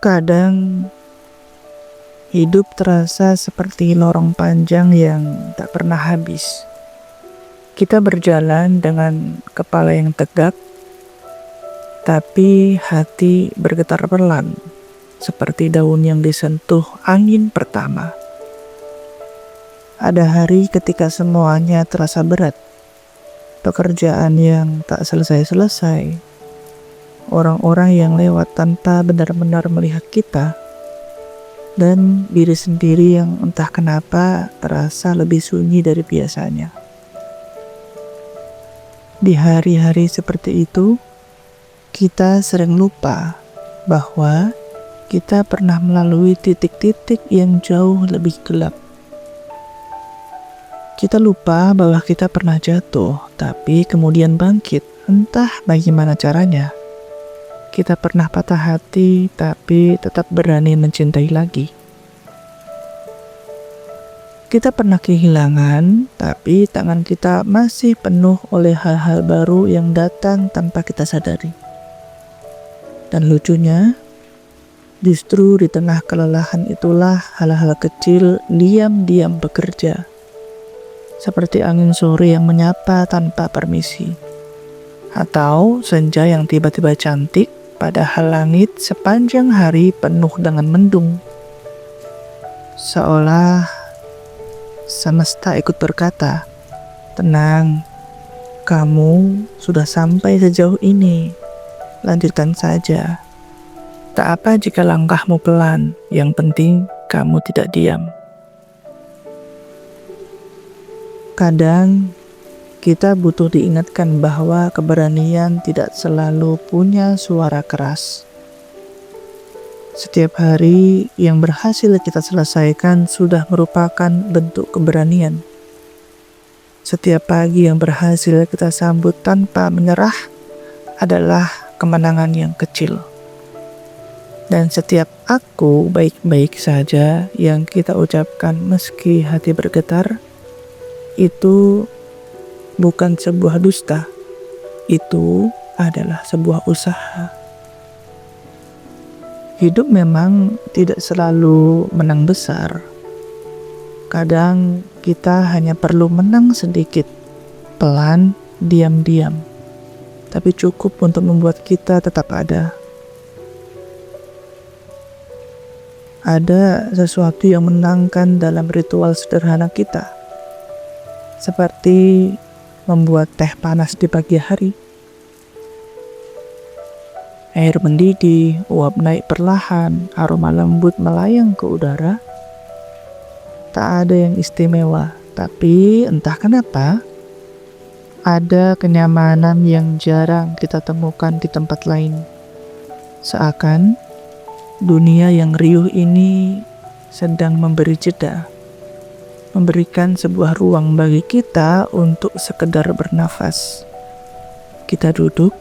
Kadang hidup terasa seperti lorong panjang yang tak pernah habis. Kita berjalan dengan kepala yang tegak, tapi hati bergetar perlahan, seperti daun yang disentuh angin pertama. Ada hari ketika semuanya terasa berat, pekerjaan yang tak selesai-selesai, orang-orang yang lewat tanpa benar-benar melihat kita, dan diri sendiri yang entah kenapa terasa lebih sunyi dari biasanya. Di hari-hari seperti itu, kita sering lupa bahwa kita pernah melalui titik-titik yang jauh lebih gelap. Kita lupa bahwa kita pernah jatuh, tapi kemudian bangkit, entah bagaimana caranya. Kita pernah patah hati, tapi tetap berani mencintai lagi. Kita pernah kehilangan, tapi tangan kita masih penuh oleh hal-hal baru yang datang tanpa kita sadari. Dan lucunya, justru di tengah kelelahan itulah hal-hal kecil diam-diam bekerja. Seperti angin sore yang menyapa tanpa permisi. Atau senja yang tiba-tiba cantik, padahal langit sepanjang hari penuh dengan mendung. Seolah semesta ikut berkata, "Tenang, kamu sudah sampai sejauh ini. Lanjutkan saja. Tak apa jika langkahmu pelan, yang penting kamu tidak diam." Kadang kita butuh diingatkan bahwa keberanian tidak selalu punya suara keras. Setiap hari yang berhasil kita selesaikan sudah merupakan bentuk keberanian. Setiap pagi yang berhasil kita sambut tanpa menyerah adalah kemenangan yang kecil. Dan setiap "aku baik-baik saja" yang kita ucapkan meski hati bergetar, itu bukan sebuah dusta, itu adalah sebuah usaha. Hidup memang tidak selalu menang besar. Kadang kita hanya perlu menang sedikit, pelan, diam-diam, tapi cukup untuk membuat kita tetap ada. Ada sesuatu yang menenangkan dalam ritual sederhana kita, seperti membuat teh panas di pagi hari. Air mendidih, uap naik perlahan, aroma lembut melayang ke udara. Tak ada yang istimewa, tapi entah kenapa, ada kenyamanan yang jarang kita temukan di tempat lain. Seakan dunia yang riuh ini sedang memberi jeda, memberikan sebuah ruang bagi kita untuk sekedar bernafas. Kita duduk,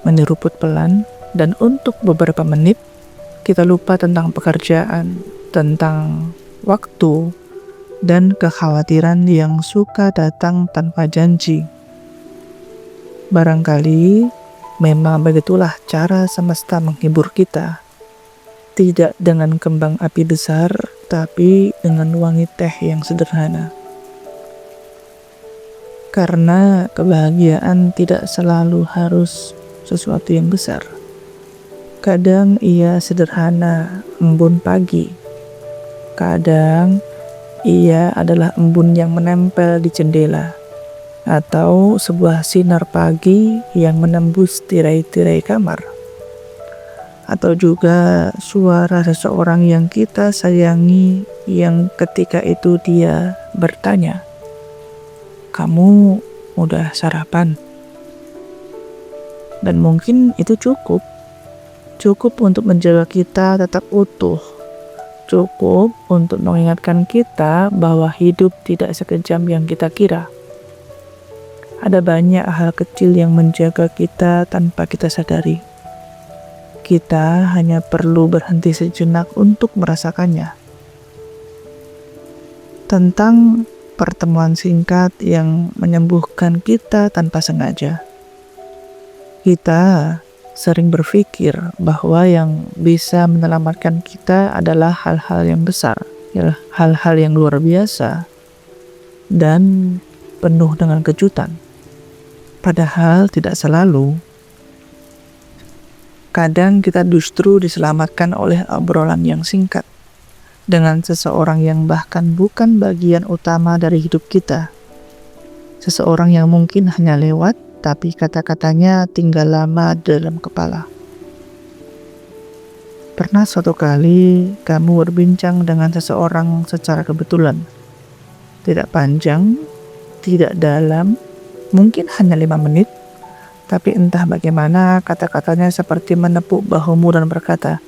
menyeruput pelan, dan untuk beberapa menit kita lupa tentang pekerjaan, tentang waktu, dan kekhawatiran yang suka datang tanpa janji. Barangkali memang begitulah cara semesta menghibur kita. Tidak dengan kembang api besar, tapi dengan wangi teh yang sederhana. Karena kebahagiaan tidak selalu harus sesuatu yang besar. Kadang ia sederhana, embun pagi. Kadang ia adalah embun yang menempel di jendela, atau sebuah sinar pagi yang menembus tirai-tirai kamar. Atau juga suara seseorang yang kita sayangi yang ketika itu dia bertanya, "Kamu udah sarapan?" Dan mungkin itu cukup untuk menjaga kita tetap utuh, cukup untuk mengingatkan kita bahwa hidup tidak sekejam yang kita kira. Ada banyak hal kecil yang menjaga kita tanpa kita sadari. Kita hanya perlu berhenti sejenak untuk merasakannya. Tentang pertemuan singkat yang menyembuhkan kita tanpa sengaja. Kita sering berpikir bahwa yang bisa menyelamatkan kita adalah hal-hal yang besar, ya, hal-hal yang luar biasa dan penuh dengan kejutan. Padahal tidak selalu. Kadang kita justru diselamatkan oleh obrolan yang singkat dengan seseorang yang bahkan bukan bagian utama dari hidup kita. Seseorang yang mungkin hanya lewat, tapi kata-katanya tinggal lama dalam kepala. Pernah suatu kali kamu berbincang dengan seseorang secara kebetulan. Tidak panjang, tidak dalam, mungkin hanya 5 menit, tapi entah bagaimana kata-katanya seperti menepuk bahumu dan berkata,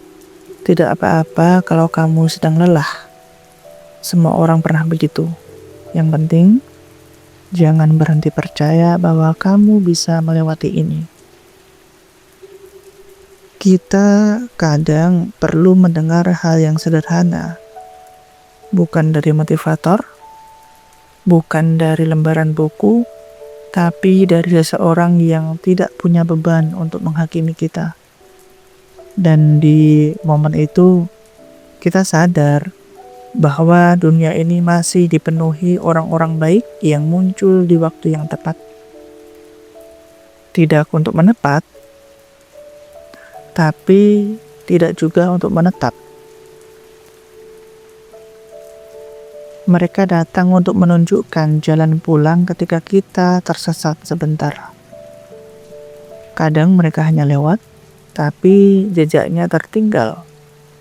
"Tidak apa-apa kalau kamu sedang lelah. Semua orang pernah begitu. Yang penting, jangan berhenti percaya bahwa kamu bisa melewati ini." Kita kadang perlu mendengar hal yang sederhana, bukan dari motivator, bukan dari lembaran buku, tapi dari seseorang yang tidak punya beban untuk menghakimi kita. Dan di momen itu, kita sadar bahwa dunia ini masih dipenuhi orang-orang baik yang muncul di waktu yang tepat. Tidak untuk menepat, tapi tidak juga untuk menetap. Mereka datang untuk menunjukkan jalan pulang ketika kita tersesat sebentar. Kadang mereka hanya lewat, tapi jejaknya tertinggal,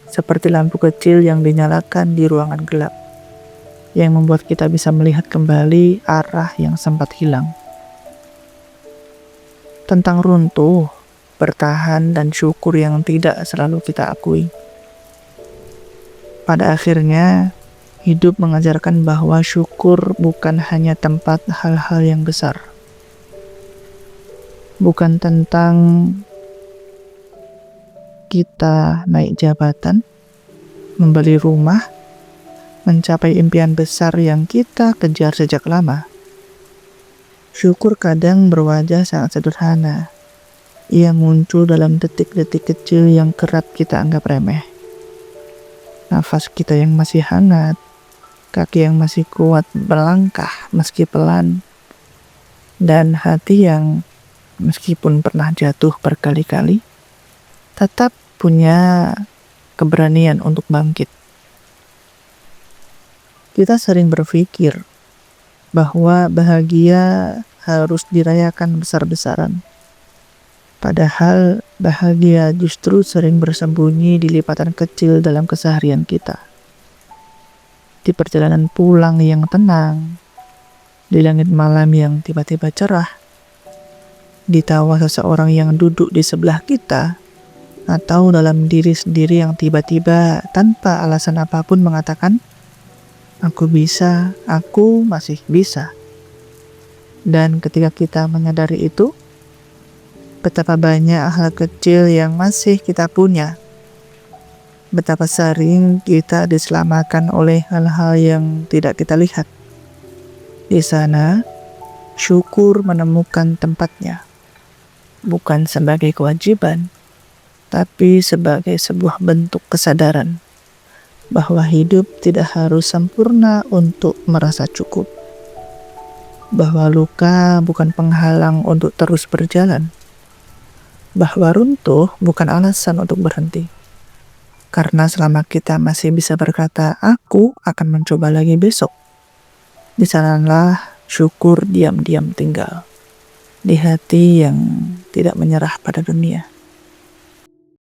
seperti lampu kecil yang dinyalakan di ruangan gelap, yang membuat kita bisa melihat kembali arah yang sempat hilang. Tentang runtuh, bertahan, dan syukur yang tidak selalu kita akui. Pada akhirnya, hidup mengajarkan bahwa syukur bukan hanya tempat hal-hal yang besar. Bukan tentang kita naik jabatan, membeli rumah, mencapai impian besar yang kita kejar sejak lama. Syukur kadang berwajah sangat sederhana. Ia muncul dalam detik-detik kecil yang kerap kita anggap remeh. Nafas kita yang masih hangat, kaki yang masih kuat melangkah meski pelan, dan hati yang meskipun pernah jatuh berkali-kali, tetap punya keberanian untuk bangkit. Kita sering berpikir bahwa bahagia harus dirayakan besar-besaran. Padahal bahagia justru sering bersembunyi di lipatan kecil dalam keseharian kita. Di perjalanan pulang yang tenang, di langit malam yang tiba-tiba cerah, di tawa seseorang yang duduk di sebelah kita, atau dalam diri sendiri yang tiba-tiba tanpa alasan apapun mengatakan, "Aku bisa, aku masih bisa." Dan ketika kita menyadari itu, betapa banyak hal kecil yang masih kita punya. Betapa sering kita diselamatkan oleh hal-hal yang tidak kita lihat. Di sana, syukur menemukan tempatnya. Bukan sebagai kewajiban, tapi sebagai sebuah bentuk kesadaran bahwa hidup tidak harus sempurna untuk merasa cukup. Bahwa luka bukan penghalang untuk terus berjalan. Bahwa runtuh bukan alasan untuk berhenti. Karena selama kita masih bisa berkata, "Aku akan mencoba lagi besok," di sanalah syukur diam-diam tinggal. Di hati yang tidak menyerah pada dunia.